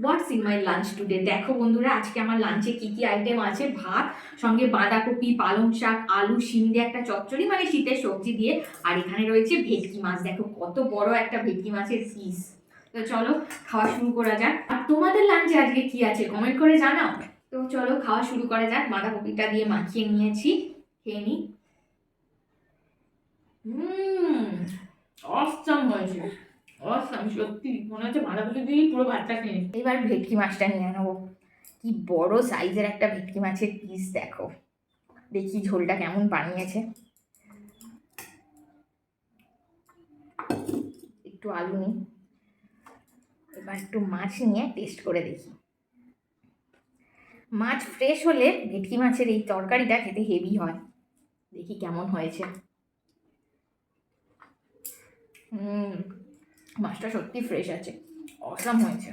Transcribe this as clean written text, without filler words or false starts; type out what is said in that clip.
What's in my lunch today. দেখো বন্ধুরা, আজকে আমার লাঞ্চে কি কি আইটেম আছে। ভাত, সঙ্গে বাঁধাকপি, পালং শাক, আলু, শিম দিয়ে একটা চচ্চড়ি, মানে শীতের সবজি দিয়ে। আর এখানে রয়েছে ভেটকি মাছ। দেখো কত বড় একটা ভেটকি মাছের পিস। তো চলো খাওয়া শুরু করা যাক। আর তোমাদের লাঞ্চে আজকে কি আছে কমেন্ট করে জানাও। তো চলো খাওয়া শুরু করা যাক। বাঁধাকপিটা দিয়ে মাখিয়ে নিয়েছি, খেয়ে নিই। অসম হয়েছে, অসম। সত্যি মনে হচ্ছে বাঁধাকপি দিয়ে পুরো ভাতটা খেয়ে। এবার ভেটকি মাছটা নিয়ে নেবো। কি বড় সাইজের একটা ভেটকি মাছের পিস দেখো। দেখি ঝোলটা কেমন বানিয়েছে। একটু আলু নিই, এবার একটু মাছ নিয়ে টেস্ট করে দেখি। মাছ ফ্রেশ হলে ভেটকি মাছের এই তরকারিটা খেতে হেভি হয়। দেখি কেমন হয়েছে। মাছটা সত্যি ফ্রেশ আছে, অসাম হয়েছে।